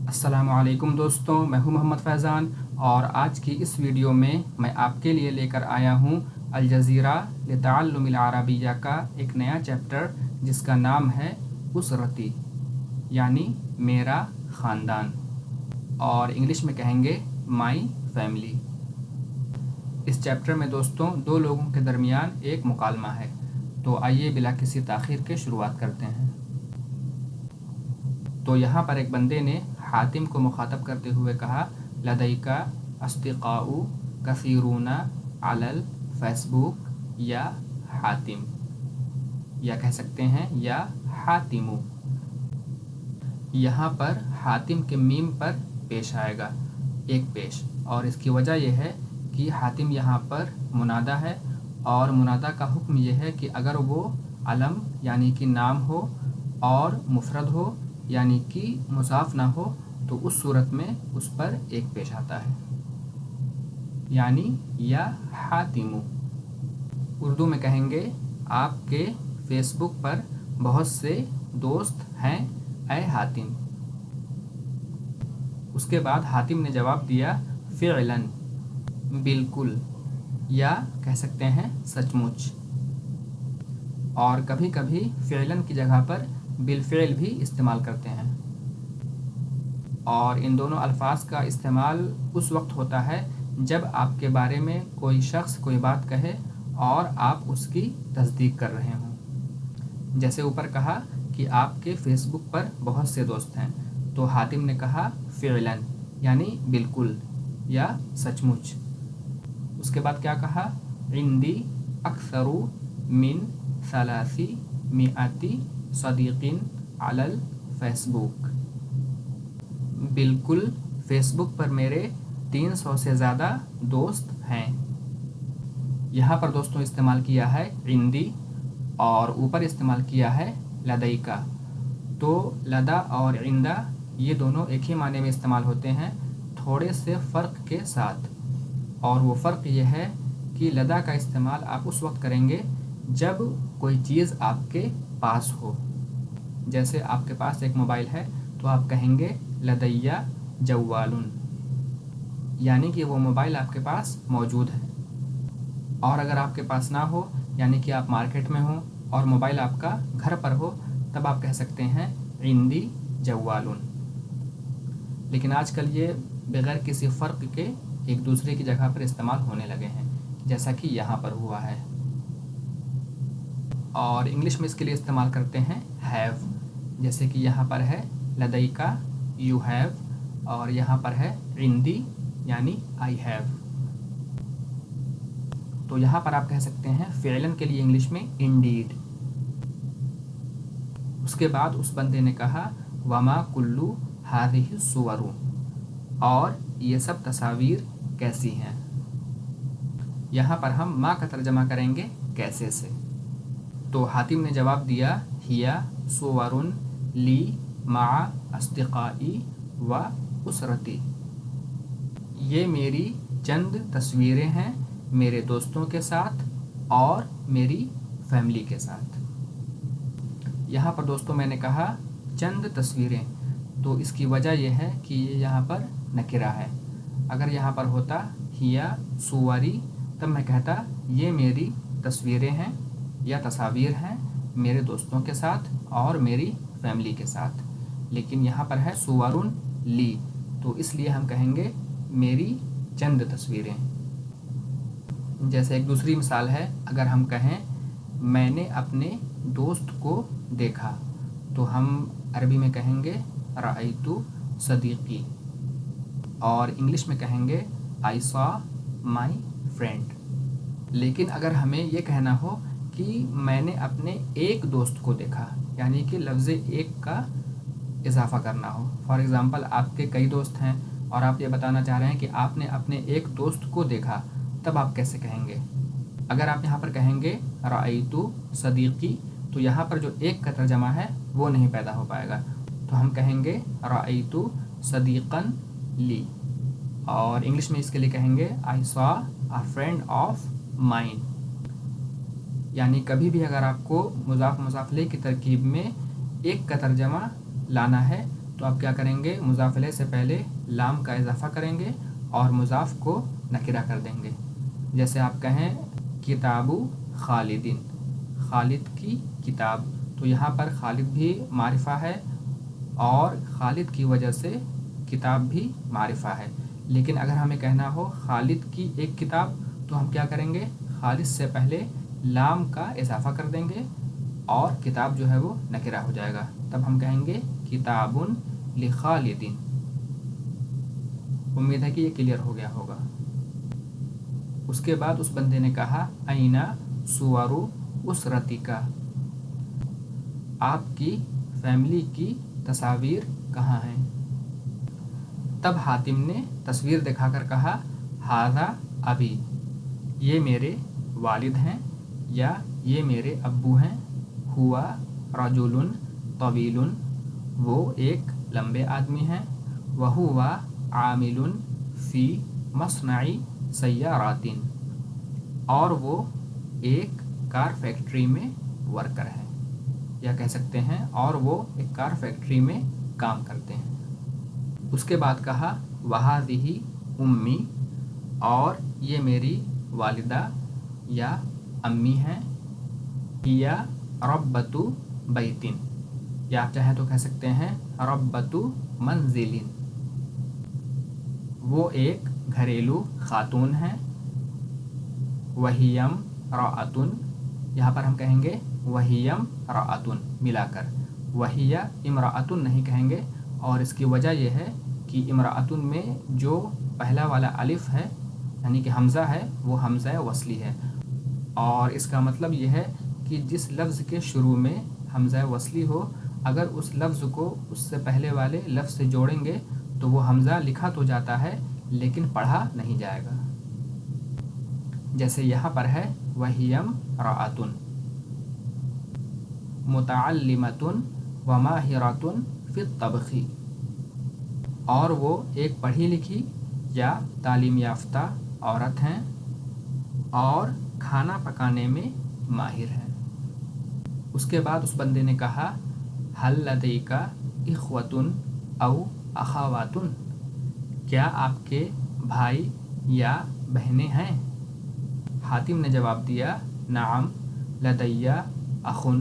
अस्सलामु अलैकुम दोस्तों, मैं हूं मोहम्मद फैज़ान और आज की इस वीडियो में मैं आपके लिए लेकर आया हूं अल जज़ीरा लिताल्लुमिल अरबिया का एक नया चैप्टर जिसका नाम है उसरती यानी मेरा ख़ानदान, और इंग्लिश में कहेंगे माई फैमिली। इस चैप्टर में दोस्तों दो लोगों के दरमियान एक मुकालमा है, तो आइए बिला किसी ताख़ीर के शुरुआत करते हैं। तो यहाँ पर एक बंदे ने हातिम को मुखातब करते हुए कहा, लदैका अस्तिक़ाउ कसीरूना अलल फेसबुक या हातिम, या कह सकते हैं या हातिमु। यहाँ पर हातिम के मीम पर पेश आएगा एक पेश, और इसकी वजह यह है कि हातिम यहाँ पर मुनादा है, और मुनादा का हुक्म यह है कि अगर वो अलम यानी कि नाम हो और मुफरद हो यानी कि मुज़ाफ ना हो तो उस सूरत में उस पर एक पेश आता है, यानी या हातिमु। उर्दू में कहेंगे आपके फेसबुक पर बहुत से दोस्त हैं ऐ हातिम। उसके बाद हातिम ने जवाब दिया फ़िअलन, बिल्कुल, या कह सकते हैं सचमुच। और कभी कभी फ़िअलन की जगह पर बिलफ़िल भी इस्तेमाल करते हैं, और इन दोनों अल्फाज का इस्तेमाल उस वक्त होता है जब आपके बारे में कोई शख्स कोई बात कहे और आप उसकी तस्दीक कर रहे हों। जैसे ऊपर कहा कि आपके फेसबुक पर बहुत से दोस्त हैं, तो हातिम ने कहा फ़िअलन यानी बिल्कुल या सचमुच। उसके बाद क्या कहा, इंदी अक्सरू मिन सलासी मिआती सदीक़िन अलल फेसबुक, बिल्कुल फेसबुक पर मेरे 300 से ज़्यादा दोस्त हैं। यहाँ पर दोस्तों इस्तेमाल किया है इंदी और ऊपर इस्तेमाल किया है लदैका। तो लदा और इंदा ये दोनों एक ही माने में इस्तेमाल होते हैं, थोड़े से फ़र्क के साथ। और वो फ़र्क ये है कि लदा का इस्तेमाल आप उस वक्त करेंगे जब कोई चीज़ आपके पास हो। जैसे आपके पास एक मोबाइल है तो आप कहेंगे लदैया जव्वालुन, यानी कि वो मोबाइल आपके पास मौजूद है। और अगर आपके पास ना हो, यानी कि आप मार्केट में हो और मोबाइल आपका घर पर हो, तब आप कह सकते हैं इंदी जव्वालुन। लेकिन आजकल ये बग़ैर किसी फ़र्क के एक दूसरे की जगह पर इस्तेमाल होने लगे हैं, जैसा कि यहाँ पर हुआ है। और इंग्लिश में इसके लिए इस्तेमाल करते हैं हैव, जैसे कि यहाँ पर है लदैका यू हैव, और यहाँ पर है इंदी यानी आई हैव। तो यहाँ पर आप कह सकते हैं फ़िअलन के लिए इंग्लिश में इंडीड। उसके बाद उस बंदे ने कहा वमा कुल्लू हादिहि सुवरु, और ये सब तस्वीर कैसी हैं। यहाँ पर हम मा का तर्जमा करेंगे कैसे से। तो हातिम ने जवाब दिया हिया सुवरुन ली मा अस्तिक़ाई व उसरती, ये मेरी चंद तस्वीरें हैं मेरे दोस्तों के साथ और मेरी फैमिली के साथ। यहाँ पर दोस्तों मैंने कहा चंद तस्वीरें, तो इसकी वजह यह है कि ये यहाँ पर नकिरा है। अगर यहाँ पर होता हिया सुवरी, तब मैं कहता ये मेरी तस्वीरें हैं या तस्वीर हैं मेरे दोस्तों के साथ और मेरी फैमिली के साथ। लेकिन यहाँ पर है सुवरुन ली, तो इसलिए हम कहेंगे मेरी चंद तस्वीरें। जैसे एक दूसरी मिसाल है, अगर हम कहें मैंने अपने दोस्त को देखा, तो हम अरबी में कहेंगे रअयतु सदीक़ी, और इंग्लिश में कहेंगे आई सॉ माई फ्रेंड। लेकिन अगर हमें ये कहना हो कि मैंने अपने एक दोस्त को देखा, यानी कि लफ्ज़ एक का इजाफ़ा करना हो। फॉर एग्ज़ाम्पल आपके कई दोस्त हैं और आप ये बताना चाह रहे हैं कि आपने अपने एक दोस्त को देखा, तब आप कैसे कहेंगे। अगर आप यहाँ पर कहेंगे रअयतु सदीक़ी, तो यहाँ पर जो एक का तर्जमा है वो नहीं पैदा हो पाएगा, तो हम कहेंगे रअयतु सदीक़न ली। और इंग्लिश में इसके लिए कहेंगे I saw a friend of mine. यानी कभी भी अगर आपको मुज़ाफ़ मुज़ाफ़ ले की तरकीब में एक का तर्जमा लाना है, तो आप क्या करेंगे, मुज़ाफ़ इलैह से पहले लाम का इजाफ़ा करेंगे और मुज़ाफ़ को नकिरा कर देंगे। जैसे आप कहें किताबु खालिदिन, खालिद की किताब, तो यहाँ पर खालिद भी मारिफा है और खालिद की वजह से किताब भी मारिफा है। लेकिन अगर हमें कहना हो खालिद की एक किताब, तो हम क्या करेंगे, खालिद से पहले लाम का इजाफ़ा कर देंगे और किताब जो है वो नकिरा हो जाएगा। तब हम कहेंगे किताबुन लिखालिदिन। उम्मीद है कि ये क्लियर हो गया होगा। उसके बाद उस बंदे ने कहा ऐना सुवरु उसरतिका, आपकी फैमिली की तस्वीर कहाँ हैं। तब हातिम ने तस्वीर दिखाकर कहा हादा अभी, ये मेरे वालिद हैं या ये मेरे अब्बू हैं। हुआ रजुलुन तवीलुन, वो एक लंबे आदमी हैं। वहुवा आमिलुन फ़ी मसनई सय्यारातिन, और वो एक कार फैक्ट्री में वर्कर हैं, या कह सकते हैं और वो एक कार फैक्ट्री में काम करते हैं। उसके बाद कहा वहादिही उम्मी, और ये मेरी वालिदा या अम्मी हैं। हिया रब्बतु बैतिन, या आप चाहें तो कह सकते हैं रब्बतु मंजिलिन, वो एक घरेलू खातून हैं। वहियम राअतुन, यहाँ पर हम कहेंगे वहियम राअतुन मिलाकर, वहिया इमराअतुन नहीं कहेंगे, और इसकी वजह यह है कि इमराअतुन में जो पहला वाला अलिफ है यानी कि हमज़ा है, वो हमज़ा वस्ली है, और इसका मतलब यह है कि जिस लफ्ज़ के शुरू में हमज़ा वस्ली हो, अगर उस लफ्ज़ को उससे पहले वाले लफ्ज़ से जोड़ेंगे तो वो हमज़ा लिखा तो जाता है लेकिन पढ़ा नहीं जाएगा। जैसे यहाँ पर है वहियम राअतुन, मुतअल्लिमतुन व माहिरतुन फ़ी तबख़ी, और वो एक पढ़ी लिखी या तालीम याफ्ता औरत हैं और खाना पकाने में माहिर हैं। उसके बाद उस बंदे ने कहा हल लदैका इख्वतुन औ अखावातुन, क्या आपके भाई या बहनें हैं। हातिम ने जवाब दिया नाम लदैया अखुन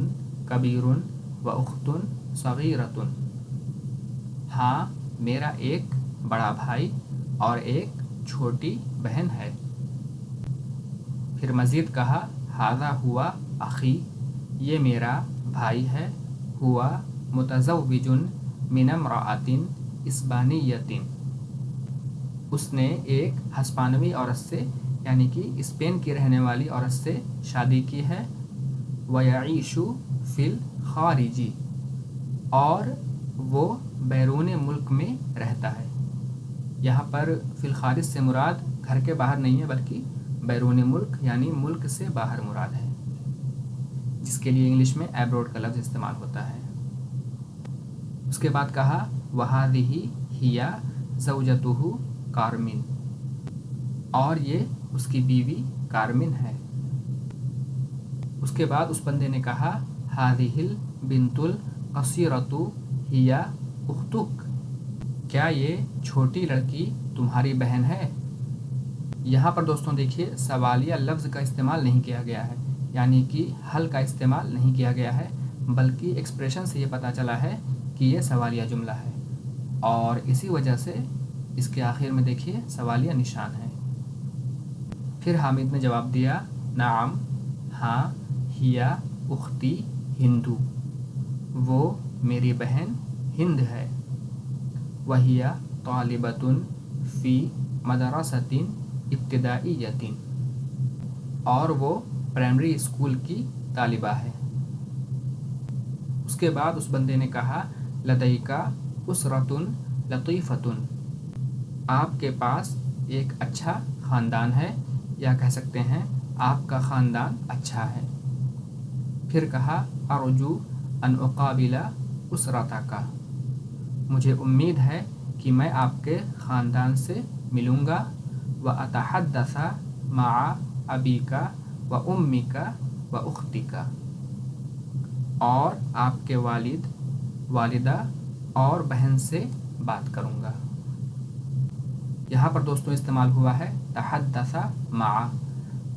कबीरुन व उख्तुन सगीरतुन, हाँ मेरा एक बड़ा भाई और एक छोटी बहन है। फिर मज़ीद कहा हादा हुआ अखी, ये मेरा भाई है। हुआ मुतज़व्विजुन मिन इम्राअतिन इस्बानियतिन, उसने एक हस्पानवी औरत से यानी कि स्पेन की रहने वाली औरत से शादी की है। वयईशु फिल खारिजी, और वो बैरून मुल्क में रहता है। यहाँ पर फिल खारिज से मुराद घर के बाहर नहीं है बल्कि बैरून मुल्क यानी मुल्क से बाहर मुराद है, जिसके लिए इंग्लिश में एब्रोड का लफ्ज़ इस्तेमाल होता है। उसके बाद कहा वहादिही हिया ज़ौजतुहु कारमिन, और ये उसकी बीवी कारमिन है। उसके बाद उस बंदे ने कहा हादिहिल बिंतुल कसीरतु हिया उख्तुक, क्या ये छोटी लड़की तुम्हारी बहन है। यहाँ पर दोस्तों देखिए सवालिया लफ्ज़ का इस्तेमाल नहीं किया गया है, यानी कि हल का इस्तेमाल नहीं किया गया है, बल्कि एक्सप्रेशन से ये पता चला है कि ये सवालिया जुमला है, और इसी वजह से इसके आखिर में देखिए सवालिया निशान है। फिर हामिद ने जवाब दिया नाम, हाँ, हिया उख्ती हिंदू, वो मेरी बहन हिंद है। वहिया तालिबतुन फ़ी मदरसतिन इब्तिदाइयतिन, और वो प्राइमरी स्कूल की तालिबा है। उसके बाद उस बंदे ने कहा लदैका उसरतुन लतीफ़तुन, आपके पास एक अच्छा ख़ानदान है, या कह सकते हैं आपका ख़ानदान अच्छा है। फिर कहा अर्जू अन उक़ाबिला उसरतका, मुझे उम्मीद है कि मैं आपके ख़ानदान से मिलूँगा। व अतहद्दसा मआ अबीका व उम्मिका व उख्तिका, और आपके वालिद वालिदा और बहन से बात करूँगा। यहाँ पर दोस्तों इस्तेमाल हुआ है तहद्दसा मा,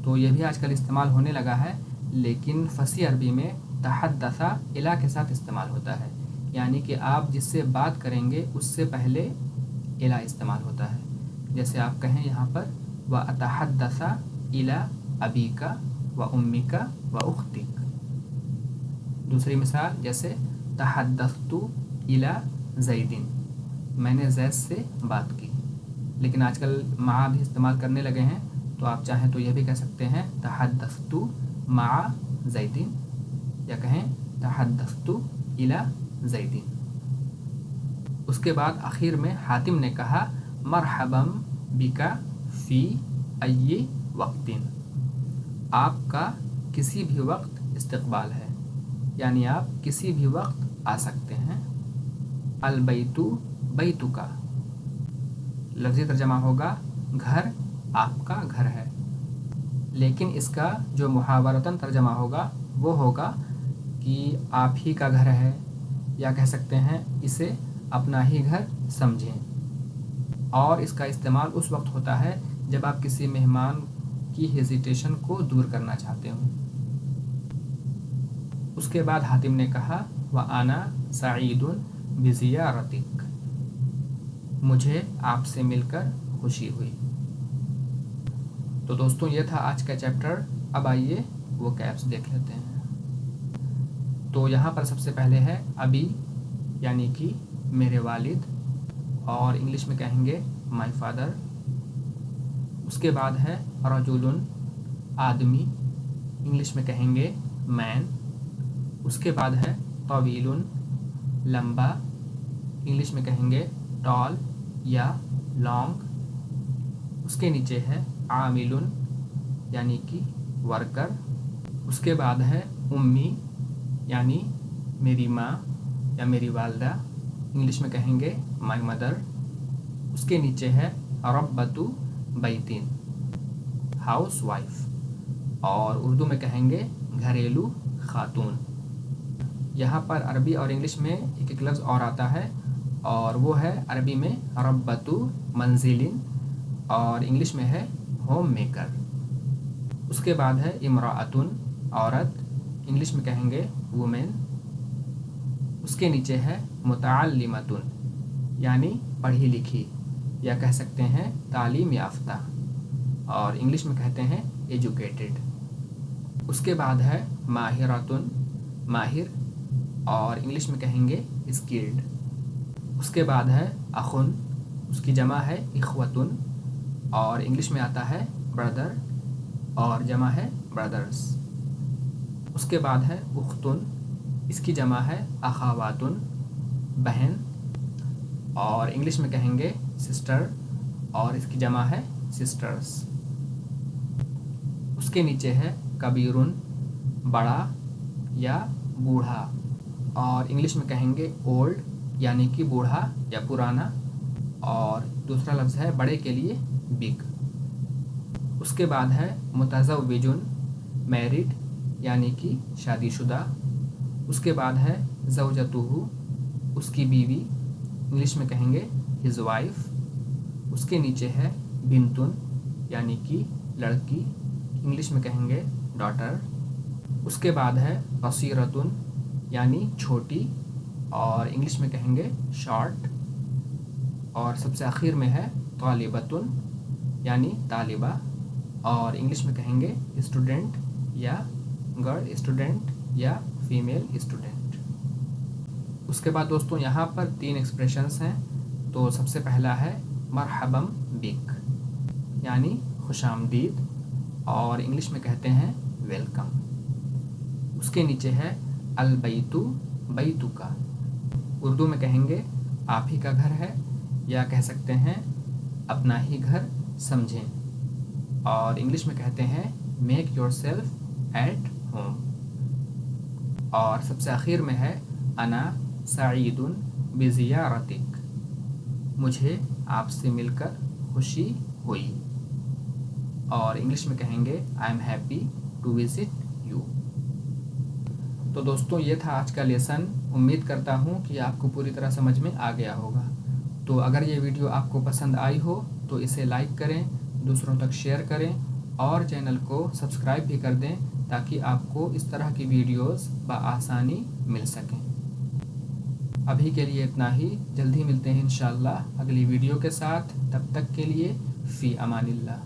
तो ये भी आजकल इस्तेमाल होने लगा है, लेकिन फसी अरबी में तहद्दसा इला के साथ इस्तेमाल होता है, यानी कि आप जिससे बात करेंगे उससे पहले इला इस्तेमाल होता है। जैसे आप कहें यहाँ पर व अतहद्दसा इला अबीका व उम्मिका व उख्तिक। दूसरी मिसाल जैसे तहद्दस्तु इला ज़ैदिन, मैंने ज़ैद से बात की। लेकिन आजकल मा भी इस्तेमाल करने लगे हैं, तो आप चाहें तो यह भी कह सकते हैं तहद्दस्तु मा ज़ैदिन, या कहें तहद्दस्तु इला ज़ैदिन। उसके बाद आखिर में हातिम ने कहा मरहबम बिका फ़ी अय्यि वक्तिन, आपका किसी भी वक्त इस्तकबाल है, यानी आप किसी भी वक्त आ सकते हैं। अल बैतु बैतुका, लफ्ज़ी तर्जमा होगा घर आपका घर है, लेकिन इसका जो मुहावरतन तर्जमा होगा वो होगा कि आप ही का घर है, या कह सकते हैं इसे अपना ही घर समझें। और इसका इस्तेमाल उस वक्त होता है जब आप किसी मेहमान की हेजिटेशन को दूर करना चाहते हो। उसके बाद हातिम ने कहा व आना सईदुन बिज़ियारतिक, मुझे आपसे मिलकर खुशी हुई। तो दोस्तों ये था आज का चैप्टर। अब आइए वो कैप्स देख लेते हैं। तो यहाँ पर सबसे पहले है अबी, यानी कि मेरे वालिद, और इंग्लिश में कहेंगे माय फादर। उसके बाद है रजुलुन, आदमी, इंग्लिश में कहेंगे मैन। उसके बाद है तवीलुन, लंबा, इंग्लिश में कहेंगे टॉल या लॉन्ग। उसके नीचे है आमिलुन, यानी कि वर्कर। उसके बाद है उम्मी, यानी मेरी माँ या मेरी वालदा, इंग्लिश में कहेंगे माय मदर। उसके नीचे है रब्बतु बैतिन, हाउस वाइफ, और उर्दू में कहेंगे घरेलू खातून। यहाँ पर अरबी और इंग्लिश में एक एक लफ्ज़ और आता है, और वो है अरबी में रब्बतु मंजिलिन और इंग्लिश में है होम मेकर। उसके बाद है इमराअतुन, औरत, इंग्लिश में कहेंगे वुमेन। उसके नीचे है मुतअल्लिमतुन, यानी पढ़ी लिखी, या कह सकते हैं तालीम याफ्ता, और इंग्लिश में कहते हैं एजुकेटेड। उसके बाद है माहिरतुन, माहिर, और इंग्लिश में कहेंगे स्किल्ड। उसके बाद है अखुन, उसकी जमा है इख्वतुन, और इंग्लिश में आता है ब्रदर, और जमा है ब्रदर्स। उसके बाद है उख्तुन, इसकी जमा है अखावातुन, बहन, और इंग्लिश में कहेंगे सिस्टर, और इसकी जमा है सिस्टर्स। उसके नीचे है कबीरुन, बड़ा या बूढ़ा, और इंग्लिश में कहेंगे ओल्ड, यानी कि बूढ़ा या पुराना, और दूसरा लफ्ज़ है बड़े के लिए बिग। उसके बाद है मुतज़व्विजुन, मैरिड, यानी कि शादीशुदा। उसके बाद है ज़ौजतुहु, उसकी बीवी, इंग्लिश में कहेंगे हिज वाइफ। उसके नीचे है बिंतुन, यानी कि लड़की, इंग्लिश में कहेंगे डॉटर। उसके बाद है कसीरतुन, यानी छोटी, और इंग्लिश में कहेंगे शॉर्ट। और सबसे आखिर में है तालिबतुन, यानी तालिबा, और इंग्लिश में कहेंगे स्टूडेंट या गर्ल स्टूडेंट या फीमेल स्टूडेंट। उसके बाद दोस्तों यहाँ पर 3 एक्सप्रेशंस हैं। तो सबसे पहला है मरहबम बिक, यानी खुशामदीद, और इंग्लिश में कहते हैं वेलकम। उसके नीचे है अल बैतु बैतुका, उर्दू में कहेंगे आप ही का घर है, या कह सकते हैं अपना ही घर समझें, और इंग्लिश में कहते हैं मेक योरसेल्फ एट होम। और सबसे आखिर में है अना सईदुन बिज़ियारतिक, मुझे आपसे मिलकर खुशी हुई, और इंग्लिश में कहेंगे I am happy to visit you. तो दोस्तों ये था आज का लेसन। उम्मीद करता हूँ कि आपको पूरी तरह समझ में आ गया होगा। तो अगर ये वीडियो आपको पसंद आई हो तो इसे लाइक करें, दूसरों तक शेयर करें और चैनल को सब्सक्राइब भी कर दें ताकि आपको इस तरह की वीडियोस बआसानी मिल सकें। अभी के लिए इतना ही, जल्दी मिलते हैं इंशाअल्लाह अगली वीडियो के साथ। तब तक के लिए फ़ी अमानिल्लाह।